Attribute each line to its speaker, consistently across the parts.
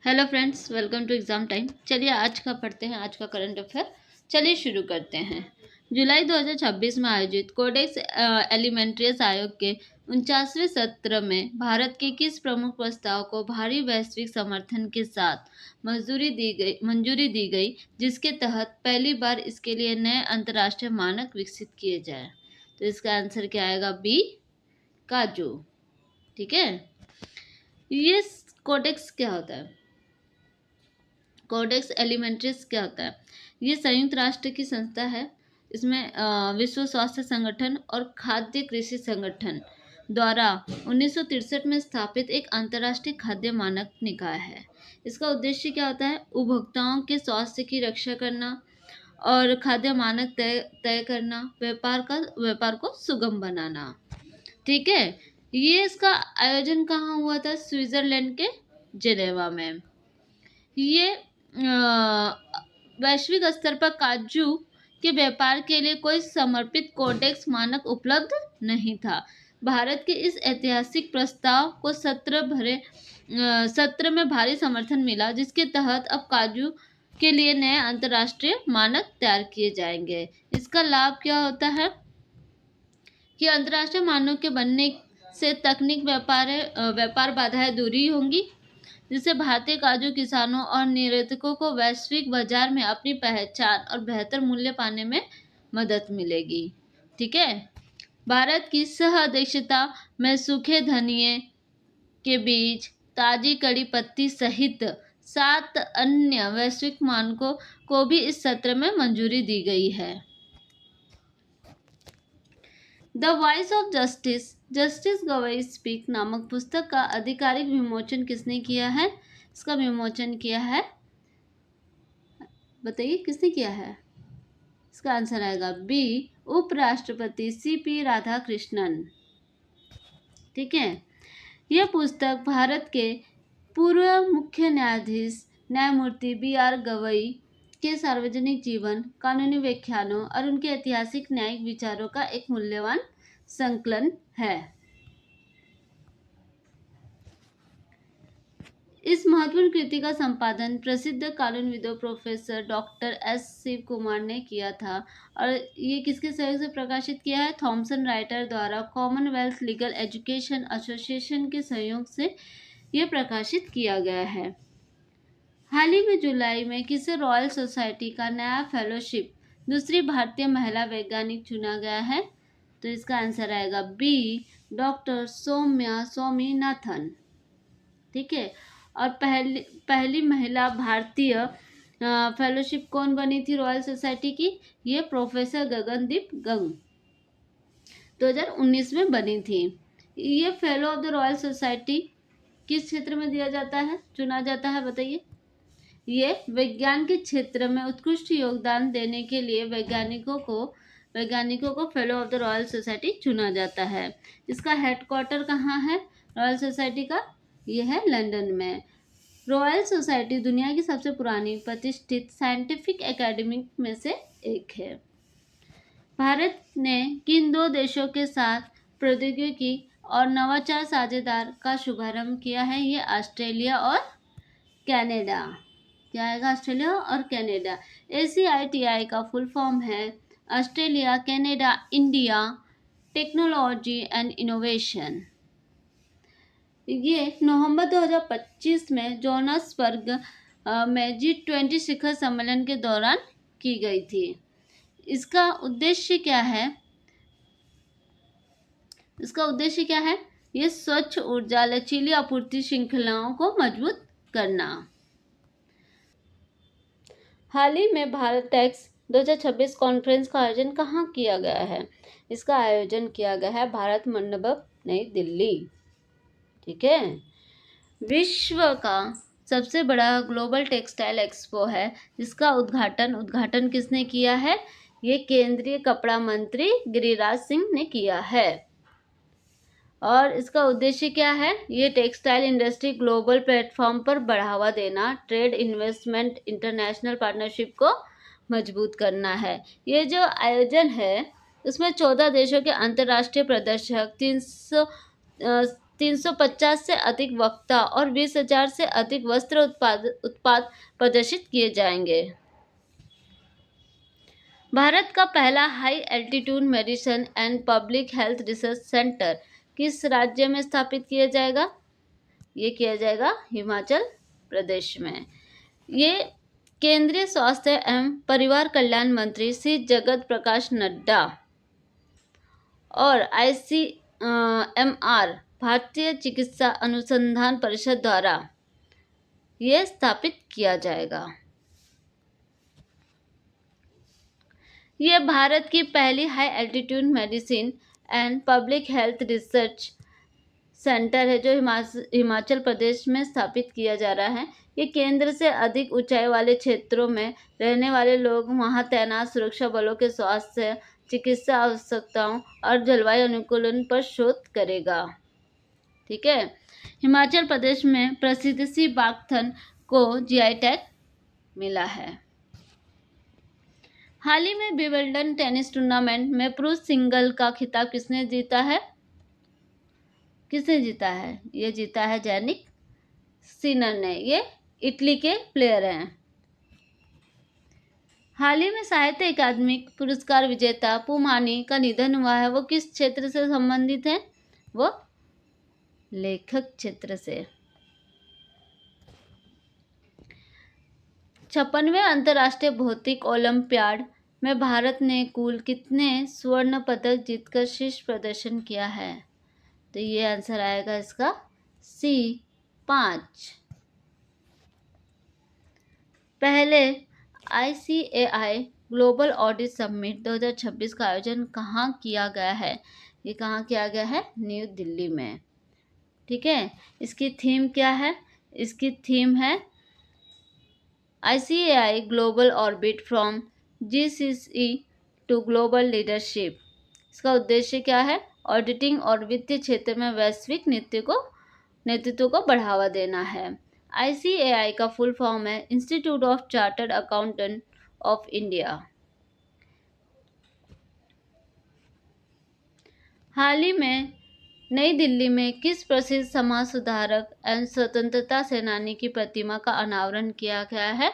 Speaker 1: Hello friends, welcome to exam time. चलिए आज का पढ़ते हैं, आज का करंट अफेयर। चलिए शुरू करते हैं। जुलाई 2026 में आयोजित कोडेक्स एलिमेंट्रियस आयोग के 49वें सत्र में भारत के किस प्रमुख प्रस्ताव को भारी वैश्विक समर्थन के साथ मंजूरी दी गई, जिसके तहत पहली बार इसके लिए नए अंतर्राष्ट्रीय मानक विकसित किए जाए? तो इसका आंसर क्या आएगा? बी, काजू। ठीक है। ये कोडेक्स क्या होता है? कोडेक्स एलिमेंट्रिस क्या होता है? ये संयुक्त राष्ट्र की संस्था है। इसमें विश्व स्वास्थ्य संगठन और खाद्य कृषि संगठन द्वारा 1963 में स्थापित एक अंतर्राष्ट्रीय खाद्य मानक निकाय है। इसका उद्देश्य क्या होता है? उपभोक्ताओं के स्वास्थ्य की रक्षा करना और खाद्य मानक तय करना, व्यापार को सुगम बनाना। ठीक है। ये इसका आयोजन कहाँ हुआ था? स्विट्जरलैंड के जेनेवा में। ये वैश्विक स्तर पर काजू के व्यापार के लिए कोई समर्पित कोडेक्स मानक उपलब्ध नहीं था। भारत के इस ऐतिहासिक प्रस्ताव को सत्र में भारी समर्थन मिला, जिसके तहत अब काजू के लिए नए अंतर्राष्ट्रीय मानक तैयार किए जाएंगे। इसका लाभ क्या होता है कि अंतर्राष्ट्रीय मानक के बनने से तकनीक व्यापार बाधाएं दूरी होंगी, जिससे भारतीय काजू किसानों और निर्यातकों को वैश्विक बाजार में अपनी पहचान और बेहतर मूल्य पाने में मदद मिलेगी। ठीक है। भारत की सह अध्यक्षता में सूखे धनिये के बीज, ताजी कड़ी पत्ती सहित 7 अन्य वैश्विक मानकों को भी इस सत्र में मंजूरी दी गई है। The voice of justice, justice Gavai speak नामक पुस्तक का आधिकारिक विमोचन किसने किया है? इसका विमोचन किया है, बताइए किसने किया है? इसका आंसर आएगा बी, उपराष्ट्रपति सीपी राधाकृष्णन। ठीक है। यह पुस्तक भारत के पूर्व मुख्य न्यायाधीश न्यायमूर्ति BR गवई के सार्वजनिक जीवन, कानूनी व्याख्यानों और उनके ऐतिहासिक न्यायिक विचारों का एक मूल्यवान संकलन है। इस महत्वपूर्ण कृति का संपादन प्रसिद्ध कानूनविदों professor doctor S Shiv Kumar ने किया था और ये किसके सहयोग से प्रकाशित किया है? थॉमसन राइटर द्वारा कॉमनवेल्थ लीगल एजुकेशन एसोसिएशन के सहयोग से यह प्रकाशित किया गया है। हाल ही में जुलाई में किसे रॉयल सोसाइटी का नया फेलोशिप दूसरी भारतीय महिला वैज्ञानिक चुना गया है? तो इसका आंसर आएगा बी, डॉक्टर सौम्या स्वामीनाथन। ठीक है। और पहली महिला भारतीय फेलोशिप कौन बनी थी रॉयल सोसाइटी की? ये प्रोफेसर गगनदीप गंग 2019 में बनी थी। ये fellow of the royal society किस क्षेत्र में दिया जाता है, चुना जाता है, बताइए? ये विज्ञान के क्षेत्र में उत्कृष्ट योगदान देने के लिए वैज्ञानिकों को fellow of the royal society चुना जाता है। इसका हेडक्वार्टर कहाँ है रॉयल सोसाइटी का? यह है लंदन में। रॉयल सोसाइटी दुनिया की सबसे पुरानी प्रतिष्ठित साइंटिफिक एकेडमी में से एक है। भारत ने किन 2 देशों के साथ प्रौद्योगिकी और नवाचार साझेदार का शुभारंभ किया है? ये ऑस्ट्रेलिया और कनाडा। क्या आएगा? ऑस्ट्रेलिया और कनाडा। ACITI का फुल फॉर्म है Australia Canada India technology and innovation. ये नवंबर 2025 में जोहान्सबर्ग में G20 शिखर सम्मेलन के दौरान की गई थी। इसका उद्देश्य क्या है? ये स्वच्छ ऊर्जा लचीली आपूर्ति श्रृंखलाओं को मजबूत करना। हाल ही में भारत टेक्स 2026 कॉन्फ्रेंस का आयोजन कहाँ किया गया है? इसका आयोजन किया गया है भारत मंडपम, नई दिल्ली। ठीक है। विश्व का सबसे बड़ा ग्लोबल टेक्सटाइल एक्सपो है, जिसका उद्घाटन किसने किया है? ये केंद्रीय कपड़ा मंत्री गिरिराज सिंह ने किया है। और इसका उद्देश्य क्या है? ये टेक्सटाइल इंडस्ट्री ग्लोबल प्लेटफॉर्म पर बढ़ावा देना, ट्रेड इन्वेस्टमेंट, इंटरनेशनल पार्टनरशिप को मजबूत करना है। ये जो आयोजन है उसमें 14 देशों के अंतर्राष्ट्रीय प्रदर्शक, 350 से अधिक वक्ता और 20,000 से अधिक वस्त्र उत्पाद प्रदर्शित किए जाएंगे। भारत का पहला high altitude medicine and public health research centre किस राज्य में स्थापित किया जाएगा? ये किया जाएगा हिमाचल प्रदेश में। ये केंद्रीय स्वास्थ्य एवं परिवार कल्याण मंत्री श्री जगत प्रकाश नड्डा और ICMR भारतीय चिकित्सा अनुसंधान परिषद द्वारा यह स्थापित किया जाएगा। यह भारत की पहली high altitude medicine and public health research centre है जो हिमाचल प्रदेश में स्थापित किया जा रहा है। ये केंद्र से अधिक ऊंचाई वाले क्षेत्रों में रहने वाले लोग वहां तैनात सुरक्षा बलों के स्वास्थ्य, चिकित्सा आवश्यकताओं और जलवायु अनुकूलन पर शोध करेगा। ठीक है। हिमाचल प्रदेश में प्रसिद्ध सी बागथन को GI टैग मिला है। हाल ही में विंबलडन टेनिस टूर्नामेंट में पुरुष सिंगल का खिताब किसने जीता है? ये जीता है जैनिक सिनर ने। ये इटली के प्लेयर हैं। हाल ही में साहित्य अकादमी पुरस्कार विजेता पुमानी का निधन हुआ है। वो किस क्षेत्र से संबंधित है? वो लेखक क्षेत्र से। 56वें अंतर्राष्ट्रीय भौतिक ओलंपियाड में भारत ने कुल कितने स्वर्ण पदक जीतकर शीर्ष प्रदर्शन किया है? तो ये आंसर आएगा इसका C 5। पहले ICAI ग्लोबल ऑडिट समिट 2026 का आयोजन कहाँ किया गया है? ये कहाँ किया गया है? न्यू दिल्ली में। ठीक है। इसकी थीम क्या है? इसकी थीम है ICAI global orbit from GCC to global leadership. इसका उद्देश्य क्या है? ऑडिटिंग और वित्तीय क्षेत्र में वैश्विक नेतृत्व को बढ़ावा देना है। ICAI का फुल फॉर्म है Institute of Chartered Accountant of India. हाल ही में नई दिल्ली में किस प्रसिद्ध समाज सुधारक एवं स्वतंत्रता सेनानी की प्रतिमा का अनावरण किया गया है?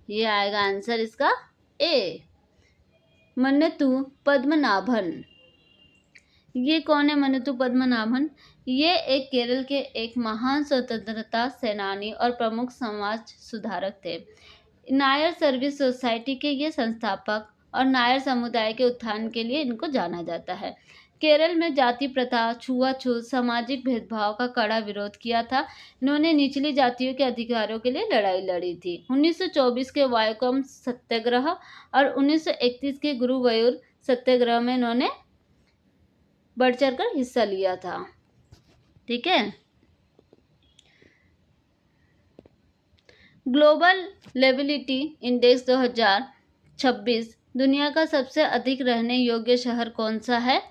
Speaker 1: ये आएगा आंसर इसका A मन्नतु पद्मनाभन। ये कौन है मन्नतु पद्मनाभन? ये एक केरल के एक महान स्वतंत्रता सेनानी और प्रमुख समाज सुधारक थे। नायर सर्विस सोसाइटी के ये संस्थापक और नायर समुदाय के उत्थान के लिए इनको जाना जाता है। केरल में जाति प्रथा, छुआछूत, सामाजिक भेदभाव का कड़ा विरोध किया था। इन्होंने निचली जातियों के अधिकारों के लिए लड़ाई लड़ी थी। 1924 के वायकोम सत्याग्रह और 1931 के गुरुवायूर सत्याग्रह में इन्होंने बढ़ चढ़कर हिस्सा लिया था। ठीक है। ग्लोबल लिविलिटी इंडेक्स 2026 दुनिया का सबसे अधिक रहने योग्य शहर कौन सा है?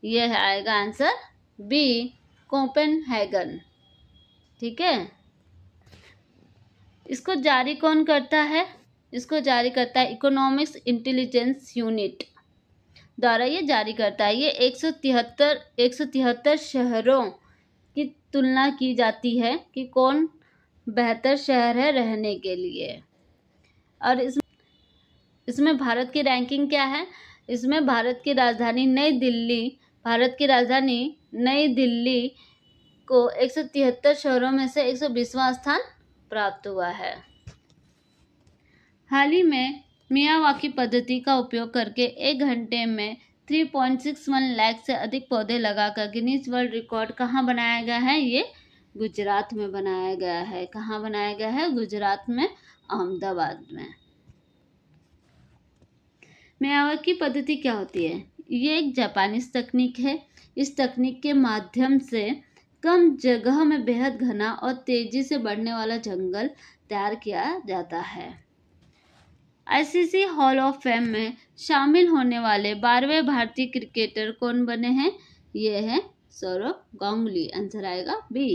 Speaker 1: यह आएगा आंसर B कोपेनहेगन। ठीक है। इसको जारी कौन करता है? इसको जारी करता है इकोनॉमिक्स इंटेलिजेंस यूनिट द्वारा ये जारी करता है। ये 173 शहरों की तुलना की जाती है कि कौन बेहतर शहर है रहने के लिए। और इसमें भारत की रैंकिंग क्या है? इसमें भारत की राजधानी नई दिल्ली को 173 शहरों में से 120वां स्थान प्राप्त हुआ है। हाल ही में मियावाकी पद्धति का उपयोग करके 1 घंटे में 3.61 लाख से अधिक पौधे लगाकर गिनीज वर्ल्ड रिकॉर्ड कहाँ बनाया गया है? ये गुजरात में बनाया गया है। कहाँ बनाया गया है? गुजरात में, अहमदाबाद में। मियावाकी पद्धति क्या होती है? ये एक जापानीज तकनीक है। इस तकनीक के माध्यम से कम जगह में बेहद घना और तेजी से बढ़ने वाला जंगल तैयार किया जाता है। ICC हॉल ऑफ फेम में शामिल होने वाले 12वें भारतीय क्रिकेटर कौन बने हैं? ये है सौरव गांगुली। आंसर आएगा B।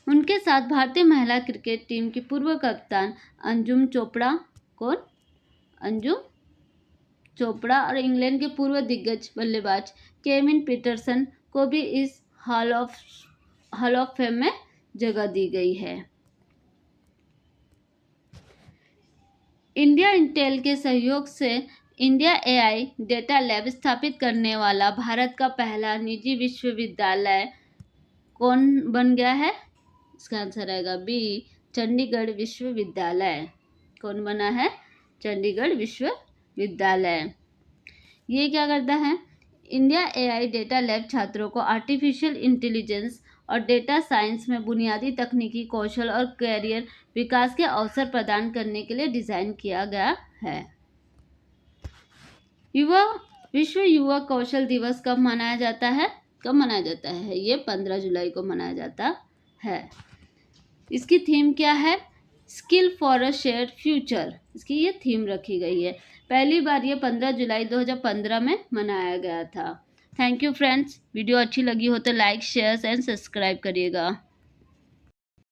Speaker 1: उनके साथ भारतीय महिला क्रिकेट टीम की पूर्व कप्तान अंजुम चोपड़ा और इंग्लैंड के पूर्व दिग्गज बल्लेबाज केविन पीटरसन को भी इस हॉल ऑफ फेम में जगह दी गई है। इंडिया इंटेल के सहयोग से इंडिया एआई डेटा लैब स्थापित करने वाला भारत का पहला निजी विश्वविद्यालय कौन बन गया है? इसका आंसर आएगा बी, चंडीगढ़ विश्वविद्यालय। कौन बना है? चंडीगढ़ विश्वविद्यालय। ये क्या करता है? इंडिया एआई डेटा लैब छात्रों को आर्टिफिशियल इंटेलिजेंस और डेटा साइंस में बुनियादी तकनीकी कौशल और कैरियर विकास के अवसर प्रदान करने के लिए डिजाइन किया गया है। विश्व युवा कौशल दिवस कब मनाया जाता है? ये 15 जुलाई को मनाया जाता है। इसकी थीम क्या है? Skill for a shared future. इसकी ये थीम रखी गई है। पहली बार ये 15 जुलाई 2015 में मनाया गया था। Thank you friends. वीडियो अच्छी लगी हो तो लाइक, शेयर एंड सब्सक्राइब करिएगा।